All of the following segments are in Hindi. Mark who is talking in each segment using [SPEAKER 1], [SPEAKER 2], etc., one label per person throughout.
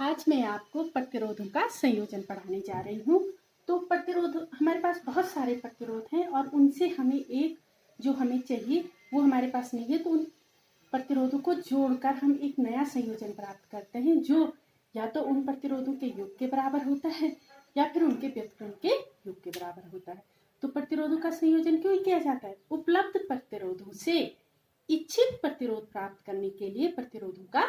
[SPEAKER 1] आज मैं आपको प्रतिरोधों का संयोजन पढ़ाने जा रही हूँ। तो प्रतिरोध, हमारे पास बहुत सारे प्रतिरोध हैं और उनसे हमें एक जो हमें चाहिए वो हमारे पास नहीं है, तो उन प्रतिरोधों को जोड़कर हम एक नया संयोजन प्राप्त करते हैं जो या तो उन प्रतिरोधों के योग के बराबर होता है या फिर उनके व्युत्क्रम के योग के बराबर होता है। तो प्रतिरोधों का संयोजन क्यों किया जाता है? उपलब्ध प्रतिरोधों से इच्छित प्रतिरोध प्राप्त करने के लिए प्रतिरोधों का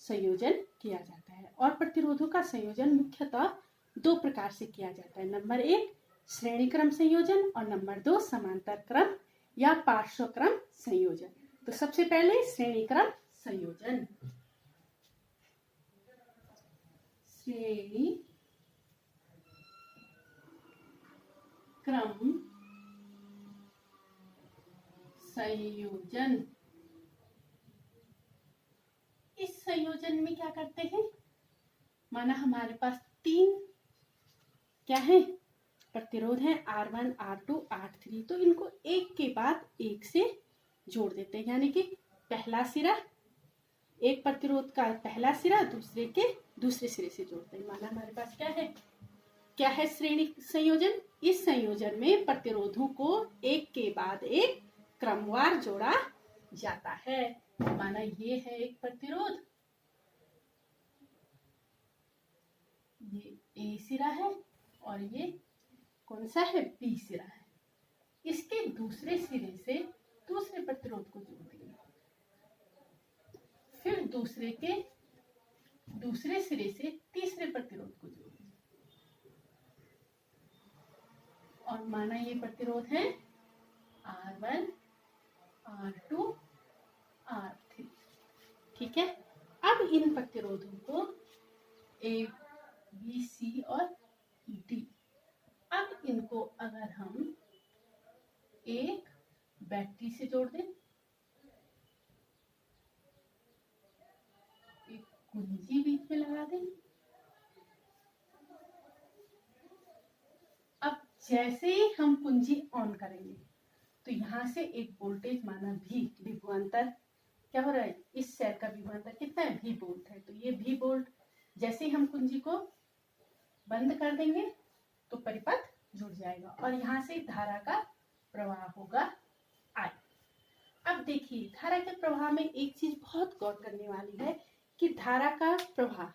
[SPEAKER 1] संयोजन किया जाता है। और प्रतिरोधों का संयोजन मुख्यतः दो प्रकार से किया जाता है। नंबर 1 श्रेणी क्रम संयोजन और नंबर 2 समांतर क्रम या पार्श्व क्रम संयोजन। तो सबसे पहले श्रेणी क्रम संयोजन। श्रेणी क्रम संयोजन। इस संयोजन में क्या करते हैं? माना हमारे पास 3 क्या है प्रतिरोध है, R1, R2, R3। तो इनको एक के बाद एक से जोड़ देते हैं, यानी कि पहला सिरा, एक प्रतिरोध का पहला सिरा दूसरे के दूसरे सिरे से जोड़ते हैं। माना हमारे पास क्या है श्रेणी संयोजन। इस संयोजन में प्रतिरोधों को एक के बाद एक क्रमवार जोड़ा जाता है। माना ये है एक प्रतिरोध, ये ए सिरा है और ये कौन सा है? बी सिरा है। इसके दूसरे सिरे से दूसरे प्रतिरोध को जोड़ देंगे, फिर दूसरे के दूसरे सिरे से तीसरे प्रतिरोध को जोड़ेंगे और माना ये प्रतिरोध है R1, R2, R3। ठीक है। अब इन प्रतिरोधों को A, B, C और D, अब इनको अगर हम एक बैटरी से जोड़ दें, एक कुंजी बीच में लगा दें, अब जैसे ही हम कुंजी ऑन करेंगे तो यहां से एक वोल्टेज माना V, विभवांतर क्या हो रहा है? इस सेल का विभवांतर कितना है? V वोल्ट है। तो ये V वोल्ट जैसे ही हम कुंजी को बंद कर देंगे तो परिपथ जुड़ जाएगा और यहां से धारा का प्रवाह होगा I। अब देखिए, धारा के प्रवाह में एक चीज बहुत गौर करने वाली है कि धारा का प्रवाह,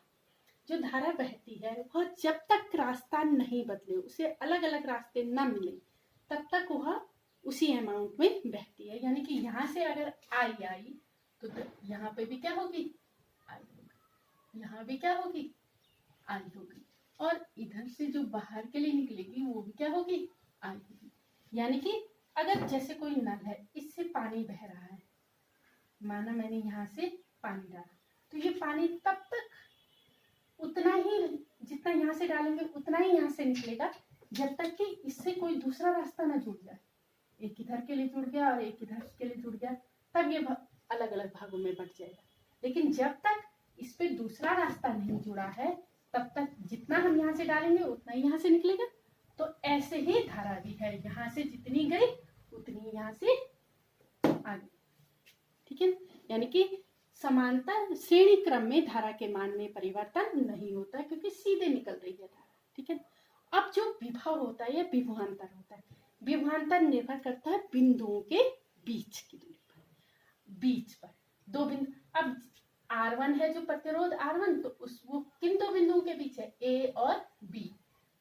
[SPEAKER 1] जो धारा बहती है वह जब तक रास्ता नहीं बदले, उसे अलग अलग रास्ते न मिले, तब तक वह उसी अमाउंट में बहती है। यानी कि यहाँ से अगर I आई तो यहाँ पे भी क्या होगी? I होगी। यहाँ भी क्या होगी? I होगी। और इधर से जो बाहर के लिए निकलेगी वो भी क्या होगी? I होगी। यानी कि अगर जैसे कोई नल है, इससे पानी बह रहा है, माना मैंने यहाँ से पानी डाला, तो ये पानी तब तक उतना ही, जितना यहाँ से डालेंगे उतना ही यहाँ से निकलेगा, जब तक कि इससे कोई दूसरा रास्ता ना जुड़ जाए। एक इधर के लिए जुड़ गया और एक इधर के लिए जुड़ गया, तब ये अलग अलग भागों में बट जाएगा। लेकिन जब तक इस पे दूसरा रास्ता नहीं जुड़ा है, तब तक जितना हम यहाँ से डालेंगे उतना ही यहाँ से निकलेगा। तो ऐसे ही धारा भी है, यहाँ से जितनी गई उतनी यहाँ से आ गई। ठीक है। यानी कि समांतर श्रेणी क्रम में धारा के मान में परिवर्तन नहीं होता क्योंकि सीधे निकल रही है धारा। ठीक है। अब जो विभव होता है या विभवांतर होता है, विभवांतर निर्भर करता है बिंदुओं के बीच की दूरी पर, बीच पर दो बिंदु। अब R1 है जो प्रतिरोध R1, तो वो किन दो बिंदुओं के बीच है? A और B।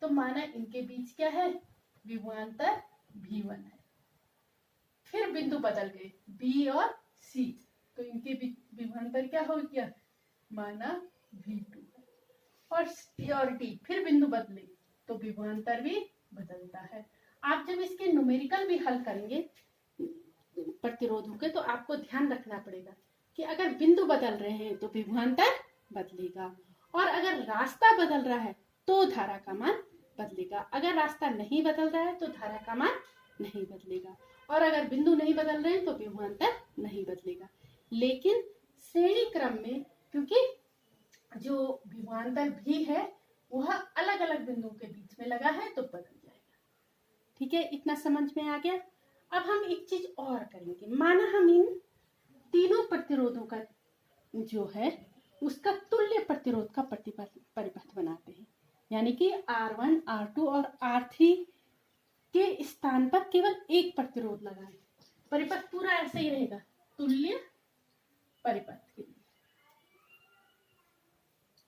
[SPEAKER 1] तो माना इनके बीच क्या है? विभवांतर V1 है। फिर बिंदु बदल गए B और C, तो इनके बीच विभवांतर क्या हो गया? माना V2 और C और D। फिर बिंदु बदले तो विभवांतर भी बदलता है। आप जब इसके न्यूमेरिकल भी हल करेंगे प्रतिरोधों के, तो आपको ध्यान रखना पड़ेगा कि अगर बिंदु बदल रहे हैं तो विभवांतर बदलेगा, और अगर रास्ता बदल रहा है तो धारा का मान बदलेगा। अगर रास्ता नहीं बदल रहा है तो धारा का मान नहीं बदलेगा, और अगर बिंदु नहीं बदल रहे हैं तो विभवांतर नहीं बदलेगा। लेकिन श्रेणी क्रम में क्योंकि जो विभवांतर भी है वह अलग अलग बिंदुओं के बीच में लगा है तो बदल जाएगा। ठीक है, इतना समझ में आ गया। अब हम एक चीज और करेंगे। माना हम इन तीनों प्रतिरोधों का जो है उसका तुल्य प्रतिरोध का परिपथ बनाते हैं। यानी कि R1, R2 और R3 के स्थान पर केवल एक प्रतिरोध लगाएं। परिपथ पूरा ऐसे ही रहेगा, तुल्य परिपथ के लिए,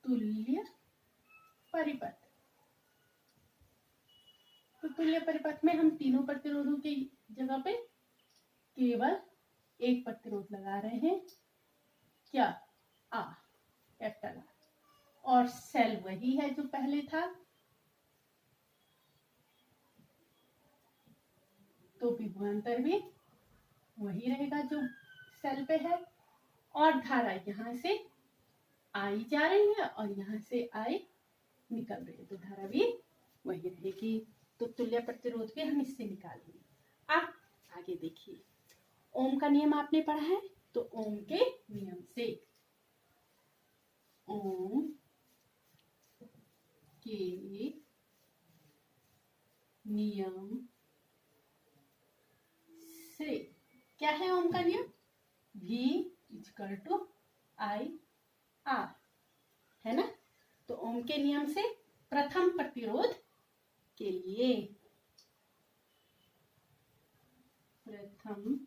[SPEAKER 1] तुल्य परिपथ। तो तुल्य परिपथ में हम तीनों प्रतिरोधों की जगह पे केवल एक प्रतिरोध लगा रहे हैं, क्या? Capital R। और सेल वही है जो पहले था, तो विभवांतर भी वही रहेगा जो सेल पे है। और धारा यहाँ से आई जा रही है और यहाँ से आई निकल रही है, तो धारा भी वही रहेगी। तो तुल्य प्रतिरोध भी हम इससे निकालेंगे। अब आगे देखिए, ओम का नियम आपने पढ़ा है, तो ओम के नियम से, ओम के नियम से, क्या है ओम का नियम? V equal to I R, है ना। तो ओम के नियम से प्रथम प्रतिरोध के लिए, प्रथम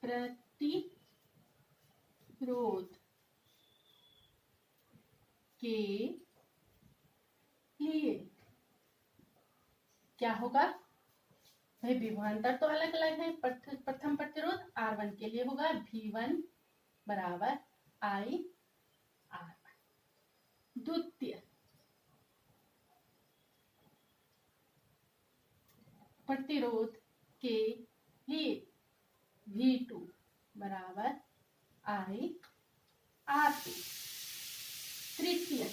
[SPEAKER 1] प्रतिरोध के लिए क्या होगा भाई? विभवांतर तो अलग अलग है। प्रथम प्रतिरोध R1 के लिए होगा V1 बराबर I R1। द्वितीय प्रतिरोध के लिए V2 बराबर I R2। तृतीय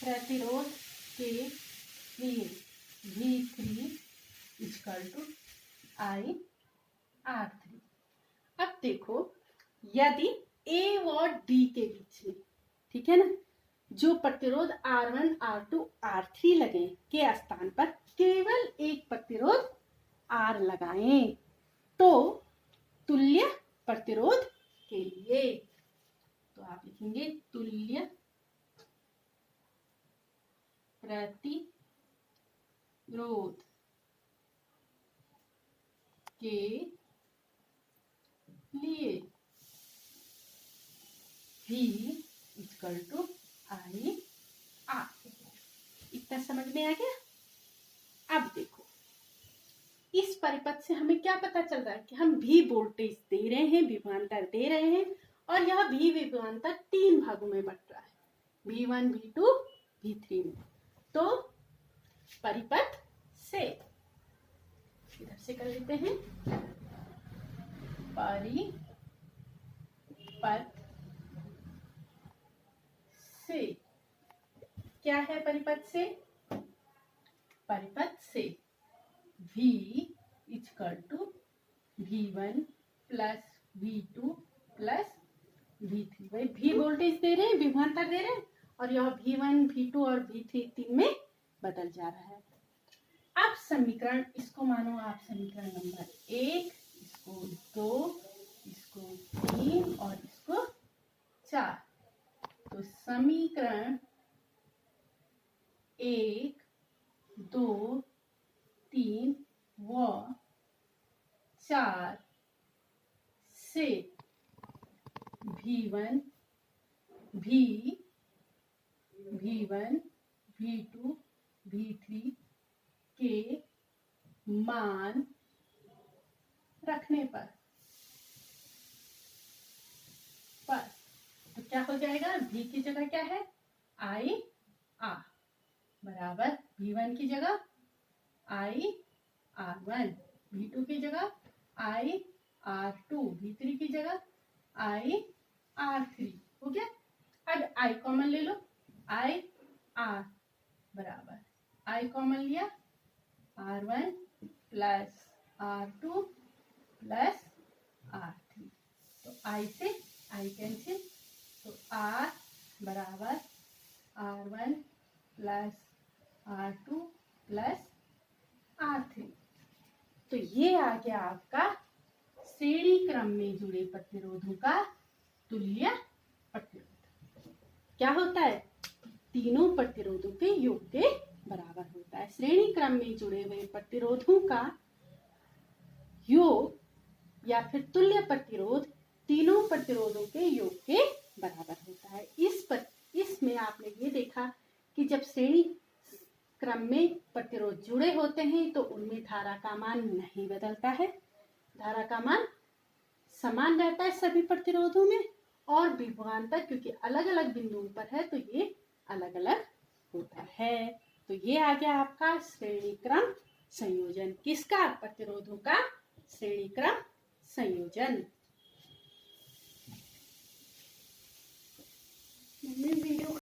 [SPEAKER 1] प्रतिरोध के लिए V3 equal to I R3। अब देखो, यदि A और D के बीच में, ठीक है ना, जो प्रतिरोध R1, R2, R3 लगे के स्थान पर केवल एक प्रतिरोध R लगाएं, तो तुल्य प्रतिरोध के लिए, तो आप लिखेंगे तुल्य प्रतिरोध के लिए V equal to I R। इतना समझ में आ गया? अब देखो, इस परिपथ से हमें क्या पता चल रहा है कि हम V वोल्टेज दे रहे हैं, विभवांतर दे रहे हैं, और यह V विभवांतर 3 भागों में बट रहा है, V1, V2, V3 में। तो परिपथ से, इधर से कर लेते हैं, परिपथ से क्या है? परिपथ से, परिपथ से V equal to V1 plus V2 plus V3। भाई V वोल्टेज दे रहे हैं, विभवांतर दे रहे हैं, और यह V1, V2 और V3 3 में बदल जा रहा है। अब समीकरण, इसको मानो आप समीकरण नंबर 1, इसको 2, इसको 3 और इसको 4। तो समीकरण 1, 2, 3 व 4 से V1, V2, V3 के मान रखने पर तो क्या हो जाएगा? V की जगह क्या है? I R बराबर V1 की जगह I R1, V2 की जगह I R2, V3 की जगह I R3। हो गया? अब I कॉमन ले लो, I R बराबर I कॉमन लिया, R1 plus R2 plus R3। तो I से I कैंसिल, तो R बराबर R1 plus R2 plus R3। तो ये आ गया आपका श्रेणी क्रम में जुड़े प्रतिरोधों का तुल्य प्रतिरोध क्या होता है? तीनों प्रतिरोधों के योग के बराबर होता है। श्रेणी क्रम में जुड़े हुए प्रतिरोधों का योग या फिर तुल्य प्रतिरोध तीनों प्रतिरोधों के योग के बराबर होता है। इसमें आपने ये देखा कि जब श्रेणी क्रम में प्रतिरोध जुड़े होते हैं तो उनमें धारा का मान नहीं बदलता है, धारा का मान समान रहता है सभी प्रतिरोधों में, और विभवांतर क्योंकि अलग अलग बिंदुओं पर है तो ये अलग अलग होता है। तो ये आ गया आपका श्रेणी क्रम संयोजन। किसका? प्रतिरोधों का श्रेणी क्रम संयोजन। वीडियो